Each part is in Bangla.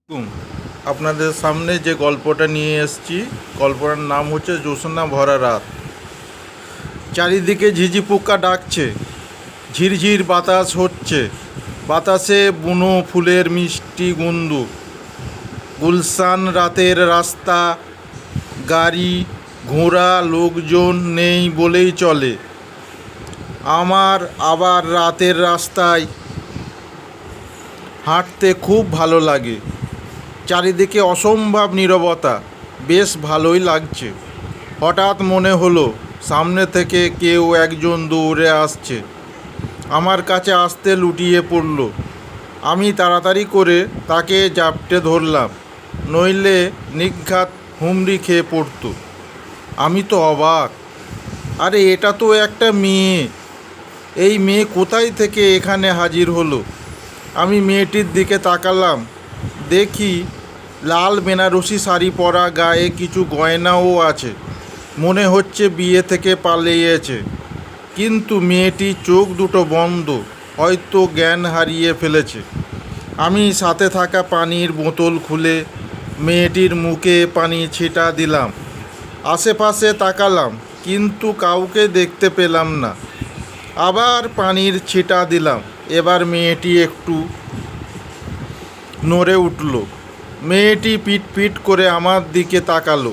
হুম, আপনাদের সামনে যে গল্পটা নিয়ে এসেছি, গল্পটার নাম হচ্ছে জ্যোৎস্না ভরা রাত। চারিদিকে ঝিঝি পোকা ডাকছে, ঝিরঝির বাতাস হচ্ছে, বাতাসে বুনো ফুলের মিষ্টি গন্ধ। গুলশান রাতের রাস্তা, গাড়ি ঘোড়া লোকজন নেই বলেই চলে। আমার আবার রাতের রাস্তায় হাঁটতে খুব ভালো লাগে। চারিদিকে অসম্ভব নীরবতা, বেশ ভালোই লাগছে। হঠাৎ মনে হলো সামনে থেকে কেউ একজন দৌড়ে আসছে। আমার কাছে আসতে লুটিয়ে পড়ল। আমি তাড়াতাড়ি করে তাকে জাপটে ধরলাম, নইলে নির্ঘাত হুমড়ি খেয়ে পড়তো। আমি তো অবাক, আরে এটা তো একটা মেয়ে। এই মেয়ে কোথায় থেকে এখানে হাজির হলো? আমি মেয়েটির দিকে তাকালাম, দেখি লাল বেনারসি শাড়ি পরা, গায়ে কিছু গয়নাও আছে। মনে হচ্ছে বিয়ে থেকে পালিয়েছে। কিন্তু মেয়েটির চোখ দুটো বন্ধ, হয়তো জ্ঞান হারিয়ে ফেলেছে। আমি সাথে থাকা পানির বোতল খুলে মেয়েটির মুখে পানি ছিটা দিলাম। আশেপাশে তাকালাম, কিন্তু কাউকে দেখতে পেলাম না। আবার পানির ছিটা দিলাম। এবার মেয়েটি একটু নড়ে উঠল। মেয়েটি পিট পিট করে আমার দিকে তাকালো।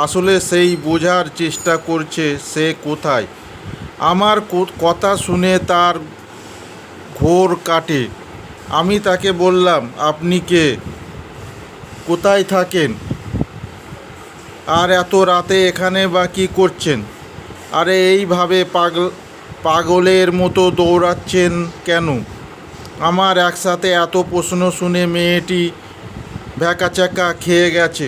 আসলে সেই বোঝার চেষ্টা করছে সে কোথায়। আমার কথা শুনে তার ঘোর কাটে। আমি তাকে বললাম, আপনি কে? কোথায় থাকেন? আর এত রাতে এখানে বা কী করছেন? আরে এইভাবে পাগলের মতো দৌড়াচ্ছেন কেন? আমার একসাথে এত প্রশ্ন শুনে মেয়েটি ভ্যাকাচ্যাকা খেয়ে গেছে।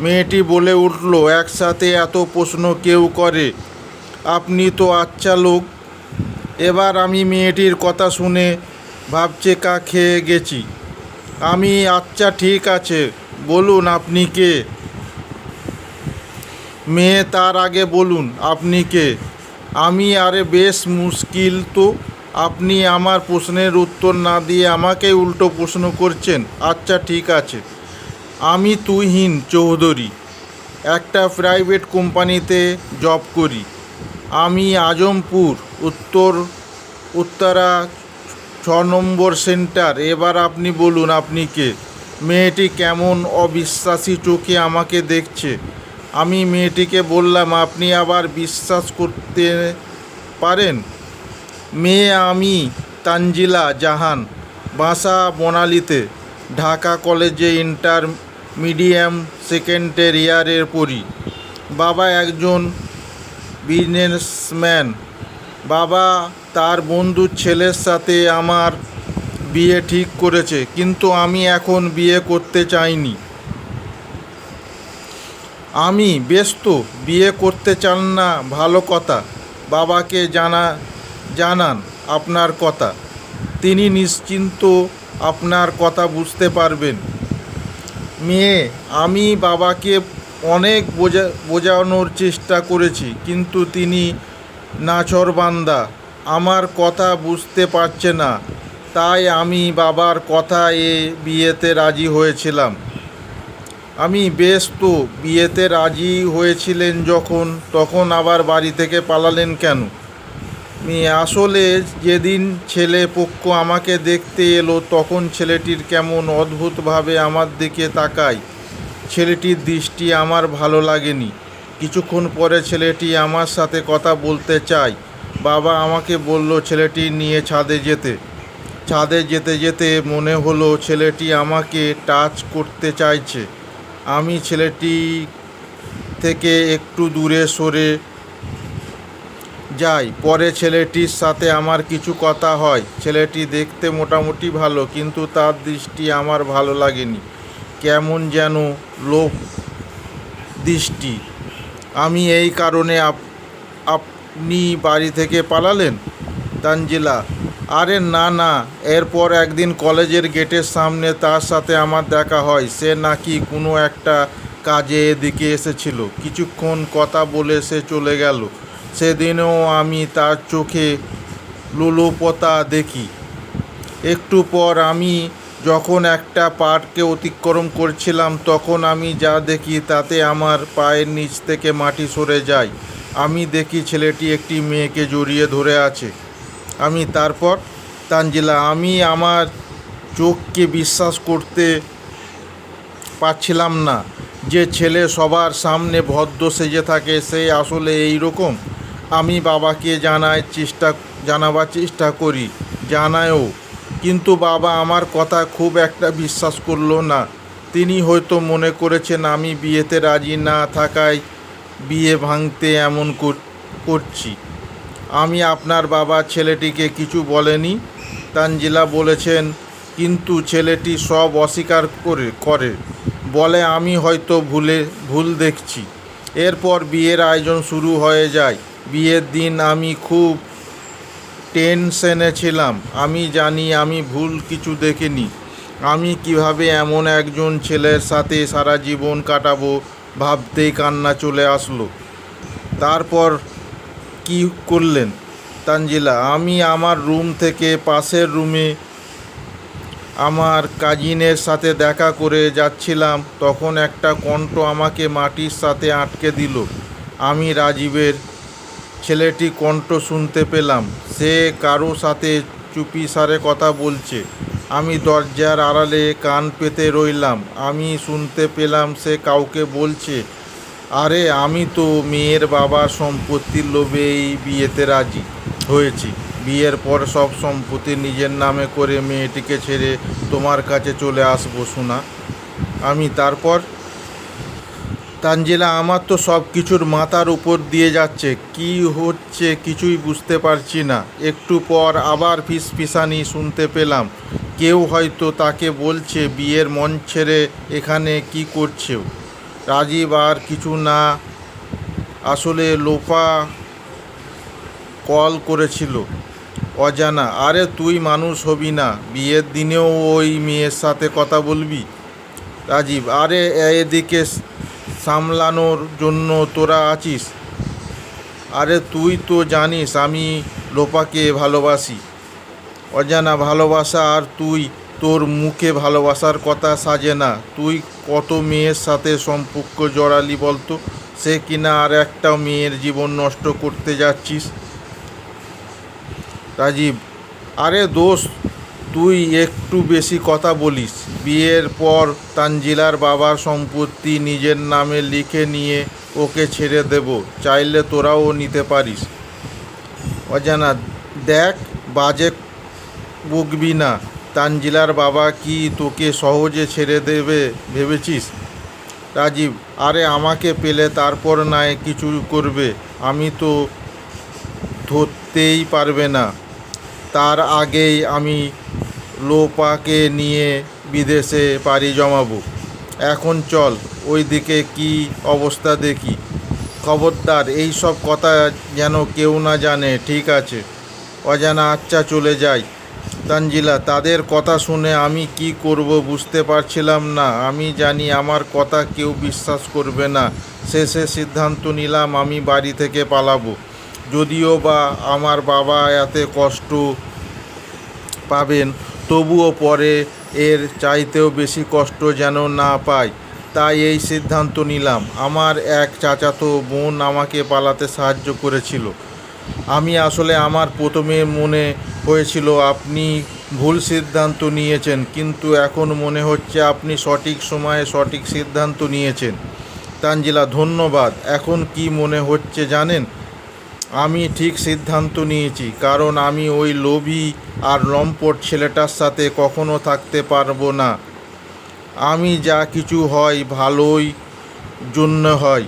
মেয়েটি বলে উঠল, একসাথে এত প্রশ্ন কেউ করে? আপনি তো আচ্ছা লোক। এবার আমি মেয়েটির কথা শুনে ভাবচেকা খেয়ে গেছি। আমি, আচ্ছা ঠিক আছে, বলুন আপনি কে? মেয়ে, তার আগে বলুন আপনি কে? আমি, আরে বেশ মুশকিল তো। আপনি আমার প্রশ্নের উত্তর না দিয়ে আমাকে উল্টো প্রশ্ন করছেন। আচ্ছা ঠিক আছে, আমি তুহিন চৌধুরী, একটা প্রাইভেট কোম্পানিতে জব করি। আমি আজমপুর, উত্তরা 6 নম্বর সেন্টার। এবার আপনি বলুন আপনি কে? মেয়েটি কেমন অবিশ্বাসী চোখে আমাকে দেখছে। আমি মেয়েটিকে বললাম, আপনি আবার বিশ্বাস করতে পারেন। মেয়ে, আমি তানজিলা জাহান, বাসা বনালীতে, ঢাকা কলেজে ইন্টারমিডিয়াম সেকেন্ড ইয়ারে পড়ি। বাবা একজন বিজনেসম্যান। বাবা তার বন্ধুর ছেলের সাথে আমার বিয়ে ঠিক করেছে, কিন্তু আমি এখন বিয়ে করতে চাইনি। আমি, ব্যস্ত, বিয়ে করতে চান না, ভালো কথা। বাবাকে জানান আপনার কথা, তিনি নিশ্চিন্ত আপনার কথা বুঝতে পারবেন। মেয়ে, আমি বাবাকে অনেক বোঝানোর চেষ্টা করেছি, কিন্তু তিনি নাছোড়বান্দা, আমার কথা বুঝতে পারছে না। তাই আমি বাবার কথা বিয়েতে রাজি হয়েছিলাম। আমি, বেশ তো, বিয়েতে রাজি হয়েছিলেন যখন, তখন আবার বাড়ি থেকে পালালেন কেন? আসলে যেদিন ছেলে পক্ষ আমাকে দেখতে এলো, তখন ছেলেটির কেমন অদ্ভুতভাবে আমার দিকে তাকায়। ছেলেটির দৃষ্টি আমার ভালো লাগেনি। কিছুক্ষণ পরে ছেলেটি আমার সাথে কথা বলতে চায়। বাবা আমাকে বলল ছেলেটি নিয়ে ছাদে যেতে। ছাদে যেতে যেতে মনে হলো ছেলেটি আমাকে টাচ করতে চাইছে। আমি ছেলেটি থেকে একটু দূরে সরে যাই। পরে ছেলেটির সাথে আমার কিছু কথা হয়। ছেলেটি দেখতে মোটামুটি ভালো, কিন্তু তার দৃষ্টি আমার ভালো লাগেনি, কেমন যেন লোভ দৃষ্টি। আমি, এই কারণে আপনি বাড়ি থেকে পালালেন? তানজিলা, আরে না না, এরপর একদিন কলেজের গেটের সামনে তার সাথে আমার দেখা হয়। সে নাকি কোনো একটা কাজে এদিকে এসেছিল। কিছুক্ষণ কথা বলে সে চলে গেল। সেদিনও আমি তার চোখে লোলুপতা দেখি। একটু পর আমি যখন একটা পাড়কে অতিক্রম করছিলাম তখন আমি যা দেখি তাতে আমার পায়ের নিচ থেকে মাটি সরে যায়। আমি দেখি ছেলেটি একটি মেয়েকে জড়িয়ে ধরে আছে। তারপর তানজিলা, আমি আমার চোখকে বিশ্বাস করতে পারছিলাম না যে ছেলে সবার সামনে ভদ্র সেজে থাকে সে আসলে এই রকম। আমি বাবাকে জানাবার চেষ্টা করি, জানায়ও, কিন্তু বাবা আমার কথা খুব একটা বিশ্বাস করলো না। তিনি হয়তো মনে করেছেন আমি বিয়েতে রাজি না থাকায় বিয়ে ভাঙতে এমন করছি। আপনার বাবা ছেলেটিকে কিছু বলেনি? তানজিলা বলেছেন, কিন্তু ছেলেটি সব অস্বীকার করে বলে আমি হয়তো ভুল দেখছি। এরপর বিয়ের আয়োজন শুরু হয়ে যায়। বিয়ের দিন আমি খুব টেনশনে ছিলাম। আমি জানি আমি ভুল কিছু দেখিনি। আমি কিভাবে এমন একজন ছেলের সাথে সারা জীবন কাটাবো ভাবতেই কান্না চলে আসলো। তারপর কি করলেন? তানজিলা, আমি আমার রুম থেকে পাশের রুমে আমার কাজিনের সাথে দেখা করে যাচ্ছিলাম, তখন একটা কণ্ঠ আমাকে মাটির সাথে আটকে দিল। আমি রাজীবের ছেলেটি কণ্ঠ শুনতে পেলাম। সে কারো সাথে চুপিসারে কথা বলছে। আমি দরজার আড়ালে কান পেতে রইলাম। আমি শুনতে পেলাম সে কাউকে বলছে, আরে আমি তো মেয়ের বাবার সম্পত্তির লোভে এই বিয়েতে রাজি হয়েছি। বিয়ের পর সব সম্পত্তি নিজের নামে করে মেয়েটিকে ছেড়ে তোমার কাছে চলে আসবো সোনা। তারপর তানজিলা, আমার তো সব কিছুর মাথার উপর দিয়ে যাচ্ছে। কি হচ্ছে কিছুই বুঝতে পারছি না। একটু পর আবার ফিসফিসানি শুনতে পেলাম। কেউ হয়তো তাকে বলছে, বিয়ের মঞ্চ ছেড়ে এখানে কি করছে? রাজীব আর কিছু না, আসলে লোপা কল করেছিল। অজানা, আরে তুই মানুষ হবি না? বিয়ের দিনেও ওই মেয়ের সাথে কথা বলবি? রাজীব, আরে এদিকে সামলানোর জন্য তোরা আছিস। আরে তুই তো জানিস আমি লোপাকে ভালোবাসি। অজানা, ভালোবাসা আর তুই? তোর মুখে ভালোবাসার কথা সাজে না। তুই কত মেয়ের সাথে সম্পর্ক জড়ালি বলতো? সে কিনা আর একটা মেয়ের জীবন নষ্ট করতে যাচ্ছিস। রাজীব, আরে দোস্ত, তুই একটু বেশি কথা বলিস। বিয়ের পর তানজিলার বাবার সম্পত্তি নিজের নামে লিখে নিয়ে ওকে ছেড়ে দেব, চাইলে তোরাও নিতে পারিস। অজানা, দেখ, বাজে বকবি না। তানজিলার বাবা কি তোকে সহজে ছেড়ে দেবে ভেবেছিস? রাজীব, আরে আমাকে পেলে তারপর নয় কিছু করবে। আমি তো ধরতেই পারবে না। তার আগেই আমি লোপাকে নিয়ে বিদেশে পাড়ি জমাবো। এখন চল, ওইদিকে কি অবস্থা দেখি। খবরদার এই সব কথা যেন কেউ না জানে, ঠিক আছে? অজানা, আচ্ছা, চলে যাই। তানজিলা, তাদের কথা শুনে আমি কি করব বুঝতে পারছিলাম না। আমি জানি আমার কথা কেউ বিশ্বাস করবে না। শেষে সিদ্ধান্ত নিলাম আমি বাড়ি থেকে পালাবো। যদিও বা আমার বাবা এতে কষ্ট পাবেন, তবুও পরে এর চাইতেও বেশি কষ্ট যেন না পায়, তাই এই সিদ্ধান্ত নিলাম। আমার এক চাচাতো বোন আমাকে পালাতে সাহায্য করেছিল। আমার প্রথমে মনে হয়েছিল আপনি ভুল সিদ্ধান্ত নিয়েছেন, কিন্তু এখন মনে হচ্ছে আপনি সঠিক সময়ে সঠিক সিদ্ধান্ত নিয়েছেন। তানজিলা, ধন্যবাদ। এখন কি মনে হচ্ছে জানেন? আমি ঠিক সিদ্ধান্ত নিয়েছি, কারণ আমি ওই লোভী আর লম্পট ছেলেটার সাথে কখনো থাকতে পারবো না। যা কিছু হয় ভালোই জন্য হয়।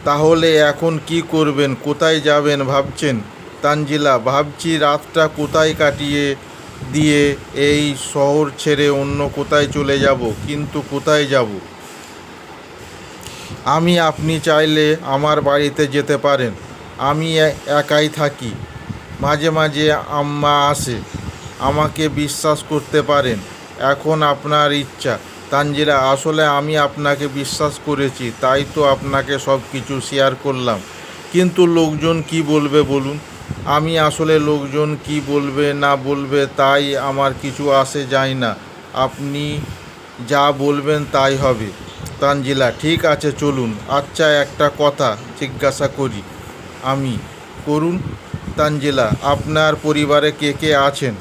তাহলে এখন কি করবেন, কোথায় যাবেন ভাবছেন? তানজিলা, ভাবছি রাতটা কোথায় কাটিয়ে দিয়ে এই শহর ছেড়ে অন্য কোথায় চলে যাব, কিন্তু কোথায় যাব? আপনি চাইলে আমার বাড়িতে যেতে পারেন। আমি একাই থাকি। মাঝে মাঝে আম্মা আসে। আমাকে বিশ্বাস করতে পারেন। এখন আপনার ইচ্ছা। তানজিলা, আসলে আমি আপনাকে বিশ্বাস করেছি, তাই তো আপনাকে সব কিছু শেয়ার করলাম। কিন্তু লোকজন কি বলবে বলুন? লোকজন কি বলবে না বলবে তাই আমার কিছু আসে যায় না। আপনি যা বলবেন তাই হবে। তানজিলা: ঠিক আছে, চলুন। আচ্ছা, একটা কথা জিজ্ঞাসা করি আমি। করুন। তানজিলা: আপনার পরিবারে কে কে আছেন?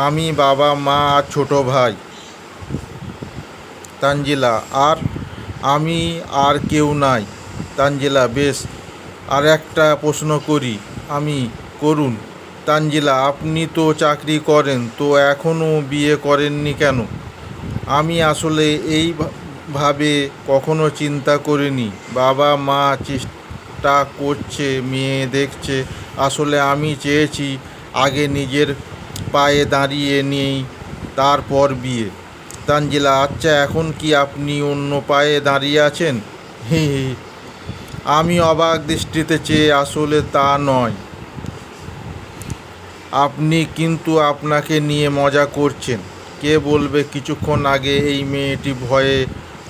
আমি, বাবা, মা আর ছোট ভাই। তানজিলা: আর? আমি, আর কেউ নাই। তানজিলা: বেশ, আর একটা প্রশ্ন করি আমি। করুন। তানজিলা: আপনি তো চাকরি করেন, তো এখনও বিয়ে করেননি কেন? আমি আসলে ভাবে কখনো চিন্তা করিনি। বাবা মা চেষ্টা করছে, মেয়ে দেখছে। আসলে আমি চেয়েছি আগে নিজের পায়ে দাঁড়িয়ে নিই, তারপর বিয়ে। তানজিলা: আচ্ছা, এখন কি আপনি অন্য পায়ে দাঁড়িয়ে আছেন? হি হি। আমি অবাক দৃষ্টিতে চেয়ে, আসলে তা নয়। আপনি কিন্তু আপনাকে নিয়ে মজা করছেন। কে বলবে কিছুক্ষণ আগে এই মেয়েটি ভয়ে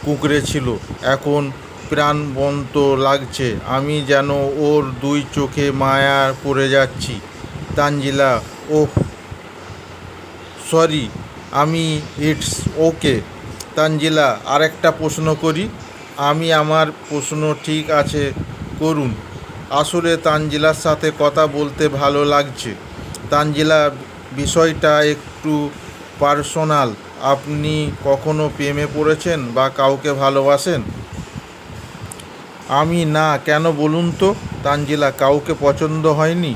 কুঁকড়েছিল, এখন প্রাণবন্ত লাগছে। আমি যেন ওর দুই চোখে মায়া পড়ে যাচ্ছি। তানজিলা: ওহ, সরি। আমি, ইটস ওকে। তানজিলা: আরেকটা প্রশ্ন করি আমি। আমার প্রশ্ন ঠিক আছে, করুন। আসলে তানজিলার সাথে কথা বলতে ভালো লাগছে। তানজিলা: বিষয়টা একটু পার্সোনাল। আপনি কখনো প্রেমে পড়েছেন বা কাউকে ভালোবাসেন? আমি: না, কেন বলুন তো? তানজিলা: কাউকে পছন্দ হয়নি?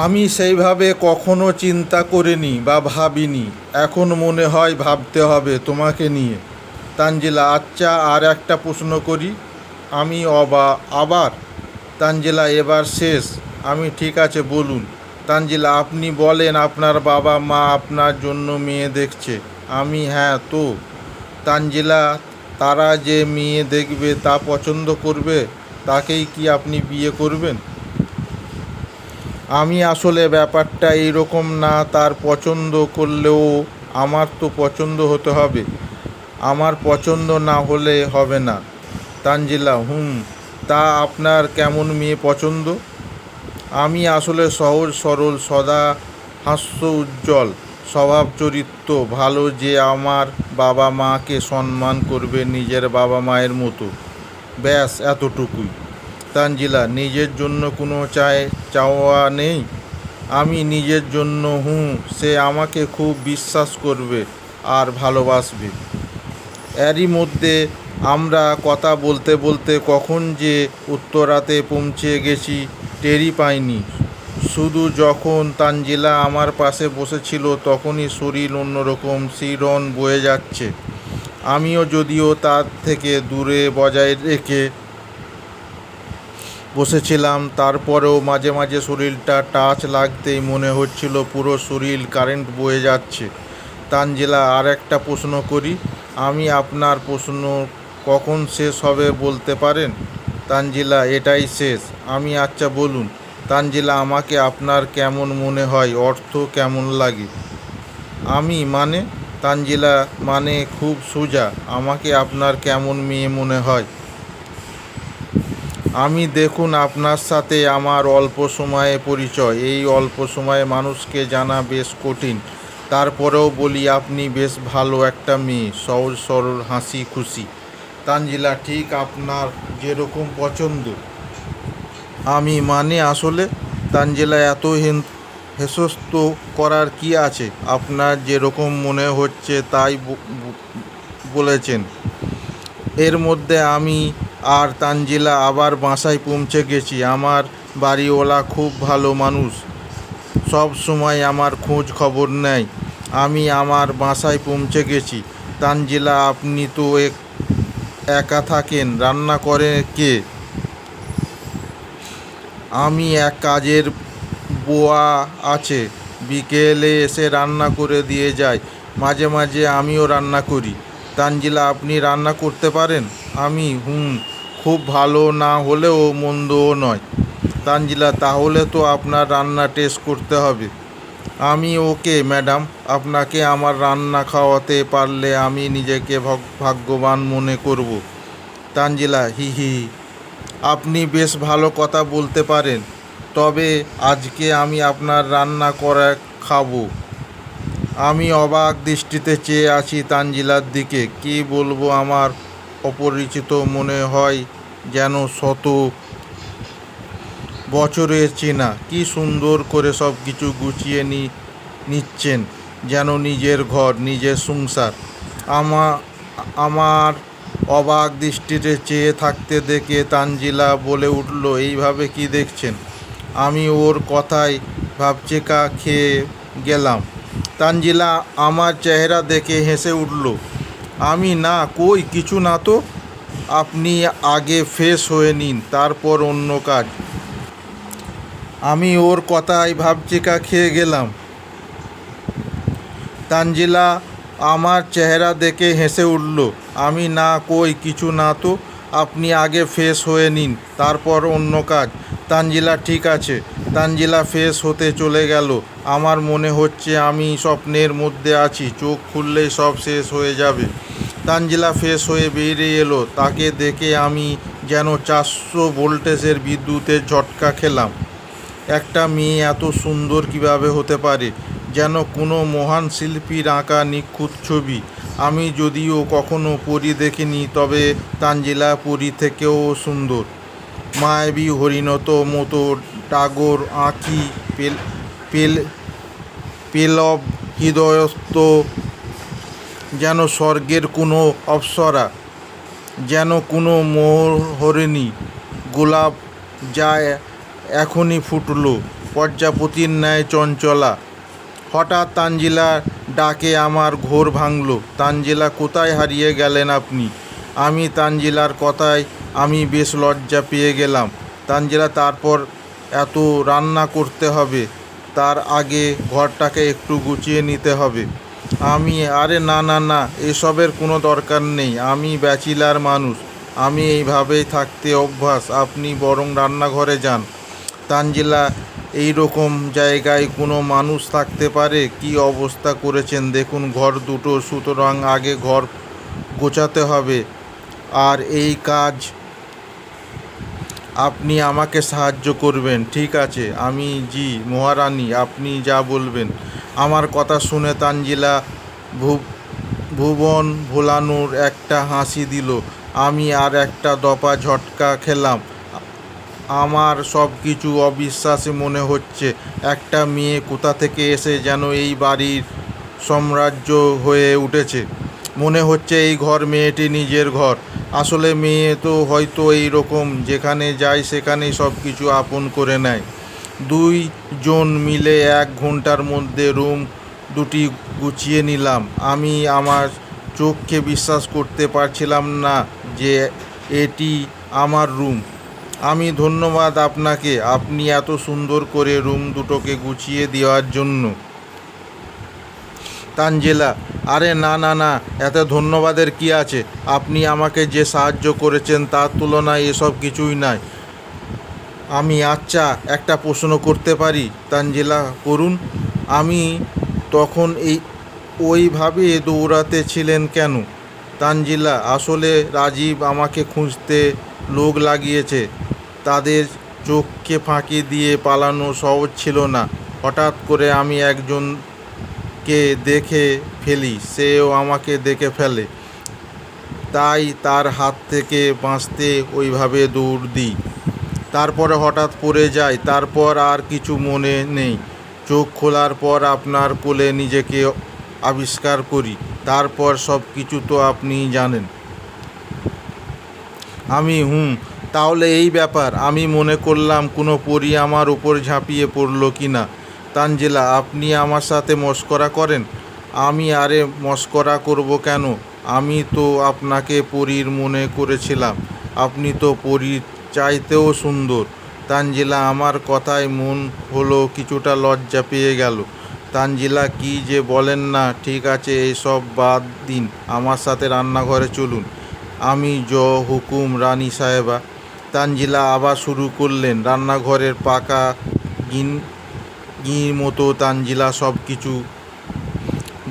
আমি সেইভাবে কখনো চিন্তা করিনি বা ভাবিনি। এখন মনে হয় ভাবতে হবে তোমাকে নিয়ে। তানজিলা: আচ্ছা, আর একটা প্রশ্ন করি আমি। আবার? তানজিলা: এবার শেষ। আমি: ঠিক আছে, বলুন। তানজিলা: আপনি বলেন আপনার বাবা মা আপনার জন্য মেয়ে দেখছে। আমি: হ্যাঁ, তো? তানজিলা: তারা যে মেয়ে দেখবে তা পছন্দ করবে, তাকেই কি আপনি বিয়ে করবেন? আমি: আসলে ব্যাপারটা এইরকম না, তার পছন্দ করলেও আমার তো পছন্দ হতে হবে। আমার পছন্দ না হলে হবে না। তানজিলা: তা আপনার কেমন মেয়ে পছন্দ? আমি: আসলে সহজ সরল, সদা হাস্য উজ্জ্বল, স্বভাব চরিত্র ভালো, যে আমার বাবা মাকে সম্মান করবে নিজের বাবা মায়ের মতো। ব্যাস, এতটুকুই। তানজিলা: নিজের জন্য কোনো চাওয়া নেই? আমি: নিজের জন্য সে আমাকে খুব বিশ্বাস করবে আর ভালোবাসবে। এরই মধ্যে আমরা কথা বলতে বলতে কখন যে উত্তরাতে পৌঁছে গেছি টেরই পাইনি। শুধু যখন তানজিলা আমার পাশে বসেছিল তখনই শরীর অন্যরকম শিহরণ বয়ে যাচ্ছে। আমিও যদিও তার থেকে দূরে বজায় রেখে বসেছিলাম, তারপরেও মাঝে মাঝে শরীরটা টাচ লাগতেই মনে হচ্ছিল পুরো শরীর কারেন্ট বয়ে যাচ্ছে। তানজিলা: আর একটা প্রশ্ন করি আমি। আপনার প্রশ্ন কখন শেষ হবে বলতে পারেন? তানজিলা: এটাই শেষ। আমি: আচ্ছা, বলুন। তানজিলা: আমাকে আপনার কেমন মনে হয়? অর্থ কেমন লাগে? আমি: মানে? তানজিলা: মানে খুব সোজা, আমাকে আপনার কেমন মেয়ে মনে হয়? আমি: দেখুন, আপনার সাথে আমার অল্প সময়ে পরিচয়। এই অল্প সময়ে মানুষকে জানা বেশ কঠিন। তারপরেও বলি, আপনি বেশ ভালো একটা মেয়ে, সহজ সরল, হাসি খুশি। তানজিলা: ঠিক আপনার যেরকম পছন্দ। আমি: মানে আসলে? তানজিলা: এত হেসস্ত করার কি আছে? আপনার যেরকম মনে হচ্ছে তাই বলেছেন। এর মধ্যে আমি আর তানজিলা আবার বাসায় পৌঁছে গেছি। আমার বাড়িওয়ালা খুব ভালো মানুষ, সব সময় আমার খোঁজ খবর নেয়। আমি আমার বাসায় পৌঁছে গেছি। তানজিলা: আপনি তো একা থাকেন, রান্না করে কে? আমি: এক কাজের বুয়া আছে, বিকেলে এসে রান্না করে দিয়ে যায়। মাঝে মাঝে আমিও রান্না করি। তানজিলা: আপনি রান্না করতে পারেন? আমি: খুব ভালো না হলেও মন্দও নয়। তানজিলা: তাহলে তো আপনার রান্না টেস্ট করতে হবে। আমি: ওকে ম্যাডাম, আপনাকে আমার রান্না খাওয়াতে পারলে আমি নিজেকে ভাগ্যবান মনে করব। তানজিলা: হি হি। আপনি বেশ ভালো কথা বলতে পারেন। তবে আজকে আমি আপনার রান্না করা খাবো। আমি অবাক দৃষ্টিতে চেয়ে আছি তানজিলার দিকে। কি বলবো, আমার অপরিচিত মনে হয় যেন শত বছরের চেনা। কি সুন্দর করে সব কিছু গুছিয়ে নিচ্ছেন, যেন নিজের ঘর, নিজের সংসার। আমার অবাক দৃষ্টিতে চেয়ে থাকতে দেখে তানজিলা বলে উঠল, এইভাবে কি দেখছেন? আমি ওর কথায় ভাবচেকা খেয়ে গেলাম। তানজিলা আমার চেহারা দেখে হেসে উঠল। আমি, না কই কিছু না তো। আপনি আগে ফ্রেশ হয়ে নিন, তারপর অন্য কাজ। আমি ওর কথায় ভাবচেকা খেয়ে গেলাম। তানজিলা আমার চেহারা দেখে হেসে উঠল। আমি, না কই কিছু না তো। আপনি আগে ফ্রেশ হয়ে নিন, তারপর অন্য কাজ। তানজিলা, ঠিক আছে। তানজিলা ফ্রেশ হতে চলে গেল। আমার মনে হচ্ছে আমি স্বপ্নের মধ্যে আছি, চোখ খুললেই সব শেষ হয়ে যাবে। তানজিলা ফ্রেশ হয়ে বেরিয়ে এলো। তাকে দেখে আমি যেন 400 ভোল্টেজের বিদ্যুতের ঝটকা খেলাম। একটা মেয়ে এত সুন্দর কিভাবে হতে পারে, যেন কোনো মহান শিল্পীর আঁকা নিখুঁত ছবি। আমি যদিও কখনো পরী দেখিনি, তবে তানজিলা পরী থেকেও সুন্দর। মায়াবী হরিণত মতো টাগর আঁখি, পেল পেলব হৃদয়স্থ, যেন স্বর্গের কোনো অপ্সরা, যেন কোনো মোহরিণী গোলাপ যা এখনই ফুটল, প্রজাপতির ন্যায় চঞ্চলা। হঠাৎ তানজিলার ডাকে আমার ঘোর ভাঙল। তানজিলা, কোথায় হারিয়ে গেলেন আপনি? আমি তানজিলার কথায় আমি বেশ লজ্জা পেয়ে গেলাম। তানজিলা, তারপর এত রান্না করতে হবে, তার আগে ঘরটাকে একটু গুছিয়ে নিতে হবে। আমি, আরে না না না, এসবের কোনো দরকার নেই। আমি ব্যাচেলার মানুষ, আমি এইভাবেই থাকতে অভ্যাস। আপনি বরং রান্নাঘরে যান। তানজিলা, এই রকম জায়গায় কোনো মানুষ থাকতে পারে? কি অবস্থা করেছেন দেখুন ঘর দুটো, সুতরাং আগে ঘর গোছাতে হবে। আর এই কাজ আপনি আমাকে সাহায্য করবেন, ঠিক আছে? আমি, জি মহারানী, আপনি যা বলবেন। আমার কথা শুনে তানজিলা ভুবন ভোলানোর একটা হাসি দিল। আমি আর একটা দফা ঝটকা খেলাম। আমার সব কিছু অবিশ্বাসী মনে হচ্ছে। একটা মেয়ে কোথা থেকে এসে যেন এই বাড়ির সাম্রাজ্য হয়ে উঠেছে। মনে হচ্ছে এই ঘর মেয়েটি নিজের ঘর। আসলে মেয়ে তো হয়তো এই রকম, যেখানে যায় সেখানেই সব কিছু আপন করে নেয়। 2 জন মিলে 1 ঘন্টার মধ্যে রুম দুটি গুছিয়ে নিলাম। আমি আমার চোখকে বিশ্বাস করতে পারছিলাম না যে এটি আমার রুম। আমি, ধন্যবাদ আপনাকে, আপনি এত সুন্দর করে রুম দুটোকে গুছিয়ে দেওয়ার জন্য। তানজিলা, আরে না না না, এতে ধন্যবাদের কি আছে? আপনি আমাকে যে সাহায্য করেছেন তার তুলনায় এসব কিছুই নয়। আমি, আচ্ছা একটা প্রশ্ন করতে পারি? তানজিলা, করুন। আমি তখন ওইভাবে দৌড়াতে ছিলেন কেন? তানজিলা, আসলে রাজীব আমাকে খুঁজতে লোক লাগিয়েছে। তাদের চোখকে ফাঁকি দিয়ে পালানো সহজ ছিল না। হঠাৎ করে আমি একজনকে দেখে ফেলি, সেও আমাকে দেখে ফেলে। তাই তার হাত থেকে বাঁচতে ওইভাবে দৌড় দিই। তারপরে হঠাৎ পড়ে যাই, তারপর আর কিছু মনে নেই। চোখ খোলার পর আপনার কোলে নিজেকে আবিষ্কার করি। তারপর সব কিছু তো আপনিই জানেন। আমি, তাহলে এই ব্যাপার। আমি মনে করলাম কোনো পরী আমার উপর ঝাঁপিয়ে পড়লো কি না। তানজিলা, আপনি আমার সাথে মশকরা করেন? আমি, আরে মশকরা করব কেন? আমি তো আপনাকে পরীর মনে করেছিলাম। আপনি তো পরীর চাইতেও সুন্দর। তানজিলা আমার কথায় মন হলো কিছুটা লজ্জা পেয়ে গেল। তানজিলা, কি যে বলেন না। ঠিক আছে, এইসব বাদ দিন, আমার সাথে রান্নাঘরে চলুন। আমি, হুকুম রানী সাহেবা। তানজিলা আবার শুরু করলেন। রান্নাঘরের পাকা গির মতো তানজিলা সব কিছু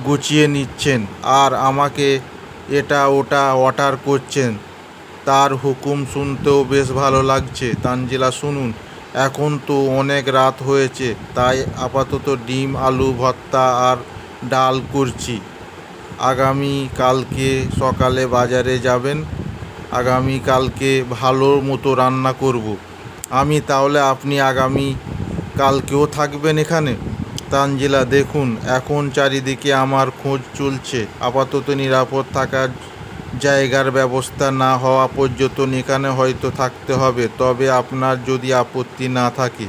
গুছিয়ে নিচ্ছেন আর আমাকে এটা ওটা অর্ডার করছেন। তার হুকুম শুনতেও বেশ ভালো লাগছে। তানজিলা, শুনুন, এখন তো অনেক রাত হয়েছে, তাই আপাতত ডিম আলু ভর্তা আর ডাল করছি। আগামী কালকে সকালে বাজারে যাবেন। আগামী কালকে ভালো মতো রান্না করব আমি। তাহলে আপনি আগামী কালকেও থাকবেন এখানে? তানজিলা: দেখুন, এখন চারিদিকে আমার খোঁজ চলছে। আপাতত নিরাপদ থাকার জায়গার ব্যবস্থা না হওয়া পর্যন্ত এখানে হয়তো থাকতে হবে। তবে আপনার যদি আপত্তি না থাকে।